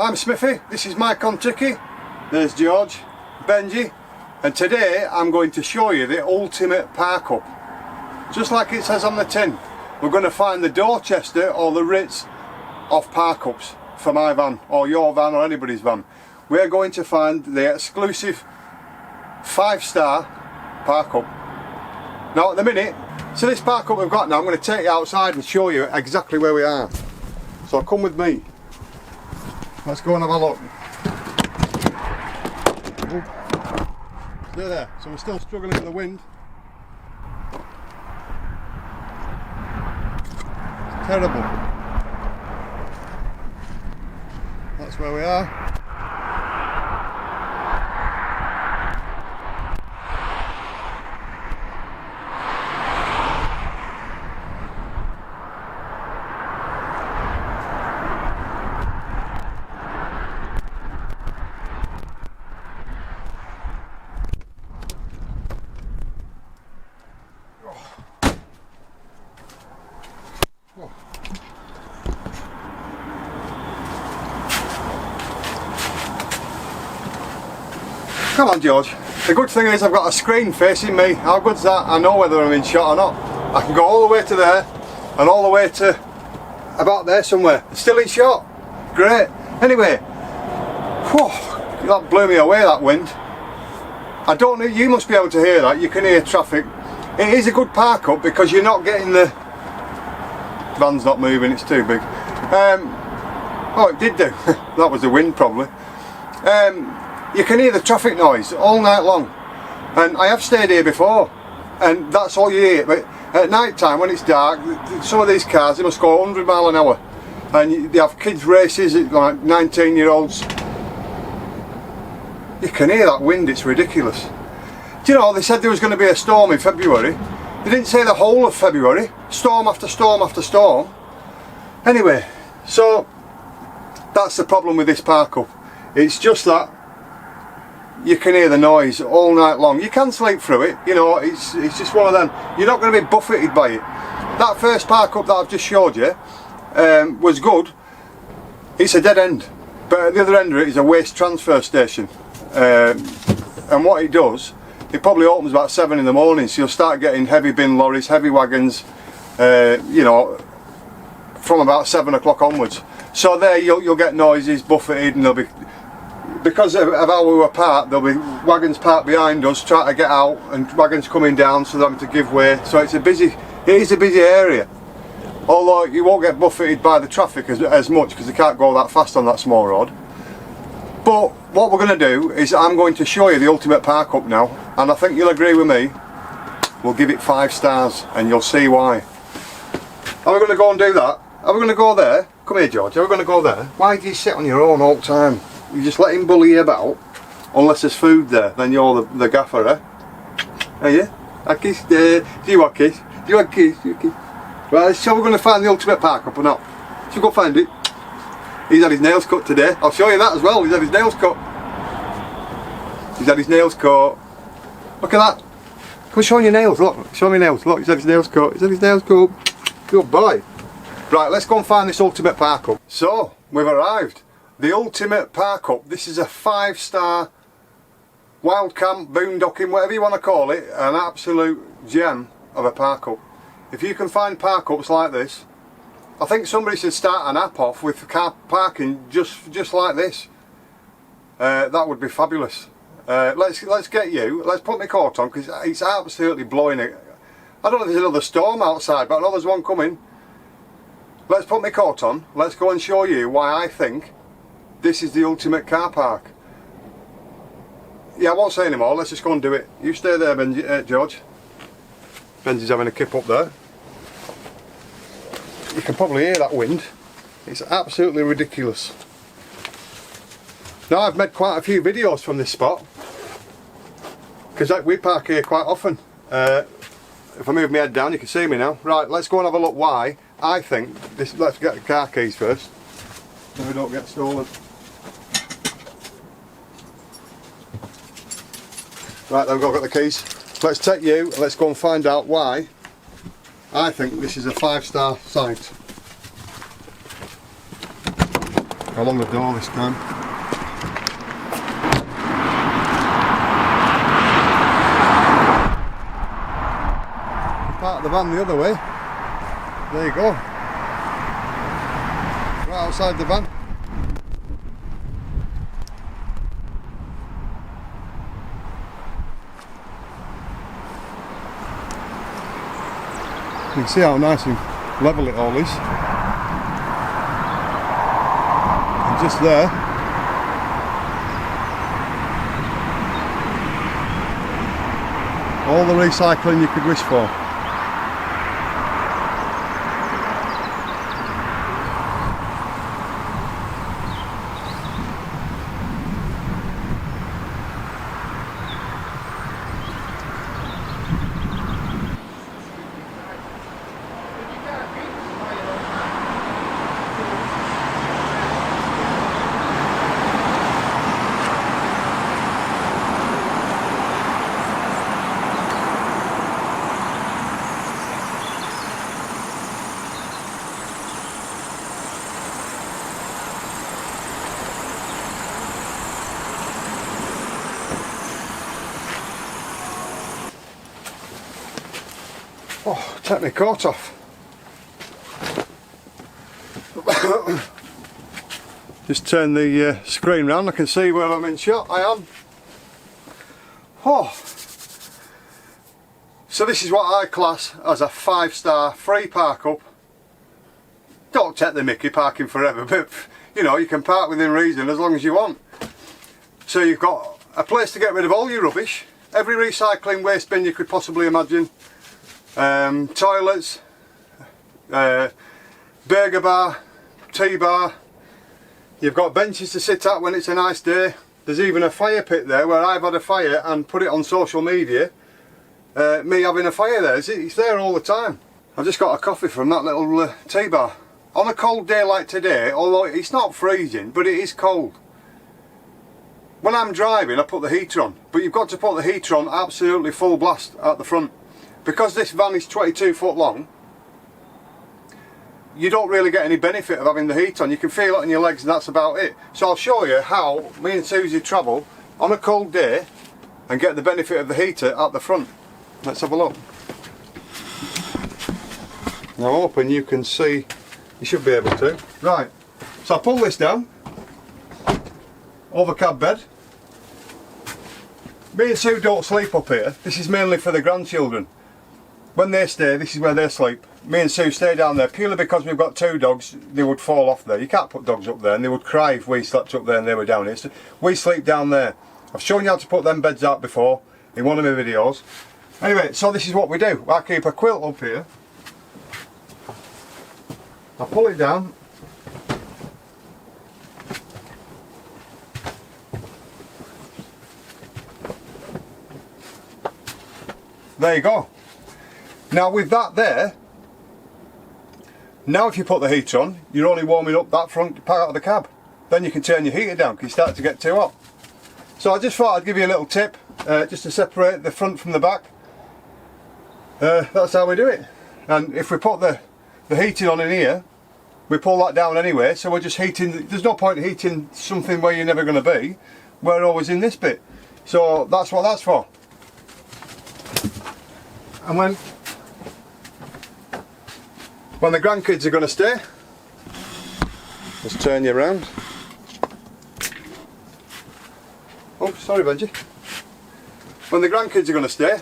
I'm Smithy, this is my Kentucky, there's George, Benji, and today I'm going to show you the ultimate park up. Just like it says on the tin, we're going to find the Dorchester or the Ritz of park ups for my van, or your van, or anybody's van. We're going to find the exclusive 5-star park up. Now at the minute, so this park up we've got now, I'm going to take you outside and show you exactly where we are. So come with me. Let's go and have a look. Stay there. So we're still struggling with the wind. It's terrible. That's where we are. Come on, George. The good thing is I've got a screen facing me. How good's that? I know whether I'm in shot or not. I can go all the way to there and all the way to about there somewhere. It's still in shot. Great. Anyway, whew, that blew me away, that wind. I don't know, you must be able to hear that. You can hear traffic. It is a good park up because you're not getting the van's not moving, it's too big. Oh, it did do. That was the wind probably. You can hear the traffic noise all night long, and I have stayed here before and that's all you hear. But at night time when it's dark, some of these cars, they must go 100 miles an hour, and they have kids races like 19-year-olds. You can hear that wind, it's ridiculous. Do you know, they said there was going to be a storm in February. They didn't say the whole of February. Storm after storm after storm. Anyway, so that's the problem with this park up. It's just that you can hear the noise all night long. You can sleep through it, you know, it's just one of them. You're not going to be buffeted by it. That first park up that I've just showed you was good. It's a dead end, but at the other end of it is a waste transfer station. And what it does, it probably opens about 7 in the morning, so you'll start getting heavy bin lorries, heavy wagons, you know, from about 7 o'clock onwards. So there you'll get noises, buffeted, and there'll be, because of how we were parked, there'll be wagons parked behind us trying to get out, and wagons coming down, so they're having to give way. So it is a busy area. Although you won't get buffeted by the traffic as much, because they can't go that fast on that small road. But what we're going to do is I'm going to show you the ultimate park up now, and I think you'll agree with me. We'll give it 5 stars, and you'll see why. Are we going to go and do that? Are we going to go there? Come here, George. Are we going to go there? Why do you sit on your own all the time? You just let him bully you about, unless there's food there. Then you're the gaffer, eh? Are you? A kiss there. Do you want a kiss? Do you want a kiss? Do you want a kiss? Right, so we're going to find the ultimate park up or not? Should we go find it? He's had his nails cut today. I'll show you that as well. He's had his nails cut. He's had his nails cut. Look at that. Come show me your nails. Look, show me your nails. Look, he's had his nails cut. He's had his nails cut. Good boy. Right, let's go and find this ultimate park up. So, we've arrived. The ultimate park up. This is a 5-star wild camp, boondocking, whatever you want to call it. An absolute gem of a park up. If you can find park ups like this, I think somebody should start an app off with car parking just like this. That would be fabulous. Let's get you. Let's put my coat on because it's absolutely blowing it. I don't know if there's another storm outside, but I know there's one coming. Let's put my coat on. Let's go and show you why I think this is the ultimate car park. Yeah, I won't say any more. Let's just go and do it. You stay there, Benji, George. Benji's having a kip up there. You can probably hear that wind. It's absolutely ridiculous. Now I've made quite a few videos from this spot because we park here quite often. If I move my head down you can see me now. Right, let's go and have a look why I think this. Let's get the car keys first so we don't get stolen. Right, then we've got the keys. Let's take you and let's go and find out why I think this is a 5-star site. along the door this time. Park the van the other way. There you go. Right outside the van. You can see how nice and level it all is. And just there, all the recycling you could wish for. Oh, take my coat off. Just turn the screen round, I can see where I'm in shot. I am. Oh. So this is what I class as a 5-star free park up. Don't take the mickey parking forever, but you know, you can park within reason as long as you want. So you've got a place to get rid of all your rubbish, every recycling waste bin you could possibly imagine. Toilets, burger bar, tea bar. You've got benches to sit at when it's a nice day. There's even a fire pit there where I've had a fire and put it on social media. Me having a fire there, it's there all the time. I've just got a coffee from that little tea bar. On a cold day like today, although it's not freezing, but it is cold. When I'm driving I put the heater on, but you've got to put the heater on absolutely full blast at the front. Because this van is 22 foot long, you don't really get any benefit of having the heat on. You can feel it on your legs and that's about it. So I'll show you how me and Susie travel on a cold day and get the benefit of the heater at the front. Let's have a look. Now open, you can see, you should be able to. Right, so I pull this down, over cab bed. Me and Sue don't sleep up here. This is mainly for the grandchildren. When they stay, this is where they sleep. Me and Sue stay down there purely because we've got 2 dogs. They would fall off there. You can't put dogs up there, and they would cry if we slept up there and they were down here. So we sleep down there. I've shown you how to put them beds out before in one of my videos. Anyway, so this is what we do. I keep a quilt up here. I pull it down. There you go. Now with that there, now if you put the heater on, you're only warming up that front part of the cab. Then you can turn your heater down because you start to get too hot. So I just thought I'd give you a little tip, just to separate the front from the back. That's how we do it. And if we put the heating on in here, we pull that down anyway, so we're just heating, there's no point heating something where you're never going to be. We're always in this bit. So that's what that's for. And when the grandkids are going to stay, let's turn you around. Oh, sorry Benji. When the grandkids are going to stay,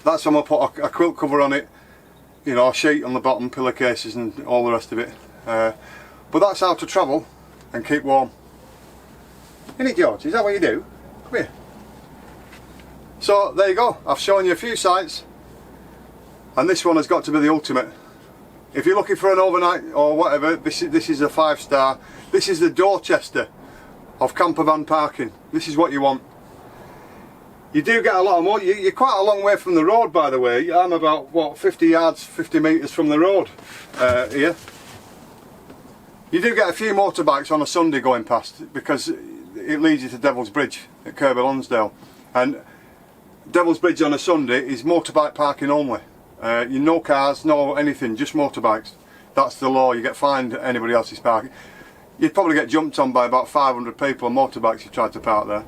that's when we'll put a quilt cover on it, you know, a sheet on the bottom, pillowcases and all the rest of it. But that's how to travel and keep warm. Isn't it, George? Is that what you do? Come here. So there you go, I've shown you a few sites, and this one has got to be the ultimate. If you're looking for an overnight or whatever, this is a 5-star. This is the Dorchester of camper van parking. This is what you want. You do get a lot more. You're quite a long way from the road, by the way. I'm about, what, 50 yards, 50 metres from the road here. You do get a few motorbikes on a Sunday going past because it leads you to Devil's Bridge at Kirby Lonsdale. And Devil's Bridge on a Sunday is motorbike parking only. No cars, no anything, just motorbikes. That's the law. You get fined anybody else's parking. you'd probably get jumped on by about 500 people on motorbikes if you tried to park there.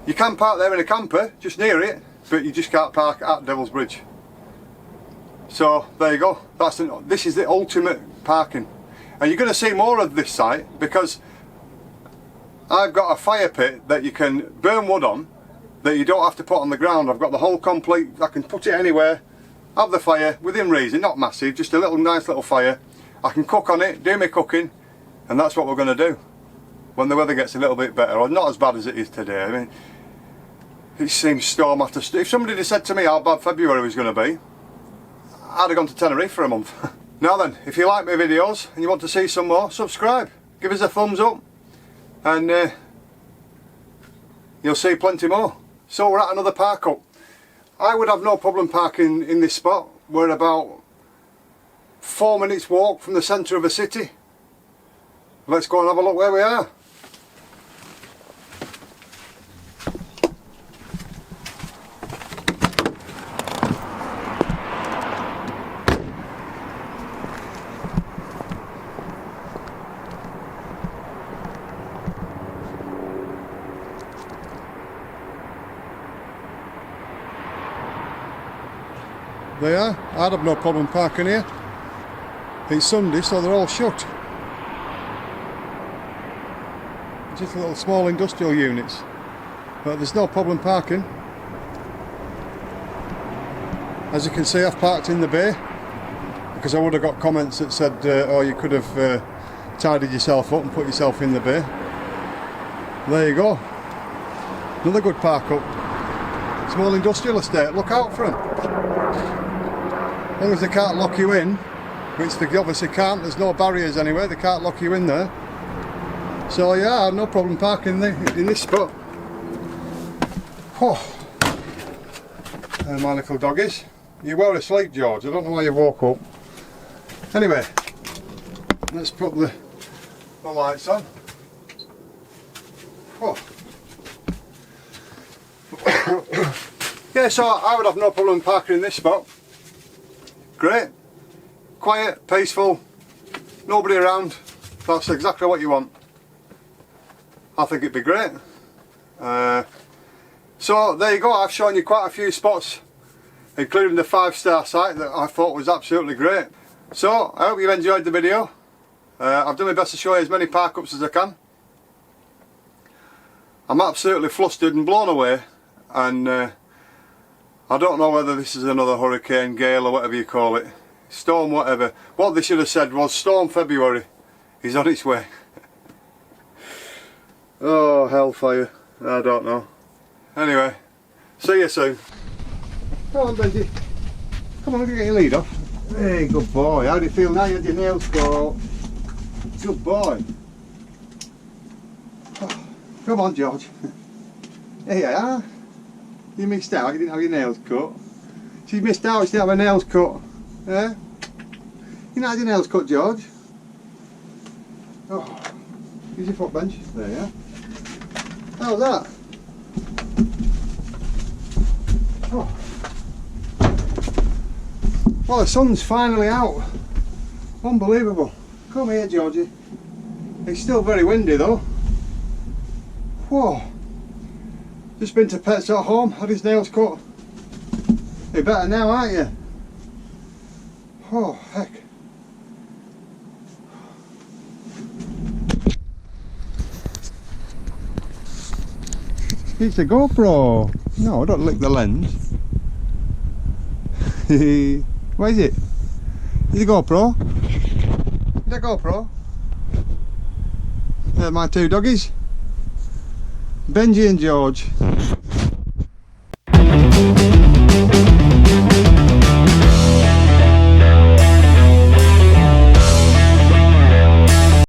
You can park there in a camper, just near it, but you just can't park at Devil's Bridge. So there you go. This is the ultimate parking, and you're going to see more of this site because I've got a fire pit that you can burn wood on, that you don't have to put on the ground. I've got the whole complete. I can put it anywhere, have the fire within reason, not massive, just a little nice little fire. I can cook on it, do my cooking, and that's what we're going to do when the weather gets a little bit better, or not as bad as it is today. I mean, it seems storm after storm. If somebody had said to me how bad February was going to be, I'd have gone to Tenerife for a month. Now then, if you like my videos and you want to see some more, subscribe, give us a thumbs up, and you'll see plenty more. So we're at another park up. I would have no problem parking in this spot. We're about 4 minutes walk from the centre of a city. Let's go and have a look where we are. They are. I'd have no problem parking here. It's Sunday, so they're all shut. Just little small industrial units, but there's no problem parking. As you can see, I've parked in the bay because I would have got comments that said oh, you could have tidied yourself up and put yourself in the bay. There you go, another good park up. Small industrial estate, look out for them. As long as they can't lock you in, which they obviously can't, there's no barriers anywhere, they can't lock you in there. So yeah, I have no problem parking in this spot. Oh. There my little doggies. You were asleep, George, I don't know why you woke up. Anyway, let's put the lights on. Oh. Yeah, so I would have no problem parking in this spot. Great, quiet, peaceful, nobody around. That's exactly what you want. I think it'd be great. So there you go, I've shown you quite a few spots, including the 5-star site that I thought was absolutely great. So I hope you've enjoyed the video. I've done my best to show you as many park ups as I can. I'm absolutely flustered and blown away, and I don't know whether this is another hurricane, gale or whatever you call it, storm, whatever. What they should have said was Storm February is on its way. Oh, hellfire, I don't know. Anyway, see you soon. Come on, Benji. Come on, get your lead off. Hey, good boy. How do you feel now you had your nails cut? Good boy. Oh, come on, George. Here you are. You missed out, you didn't have your nails cut. She missed out, she didn't have her nails cut. Yeah? You not had your nails cut, George? Oh, use your foot bench. There you are. How's that? Oh. Well, the sun's finally out. Unbelievable. Come here, Georgie. It's still very windy though. Whoa. Just been to Pets at Home, had his nails cut. You're better now, aren't you? Oh, heck. It's a GoPro. No, don't lick the lens. What is it? Is it a GoPro? Is it a GoPro? They're my two doggies. Benji and George.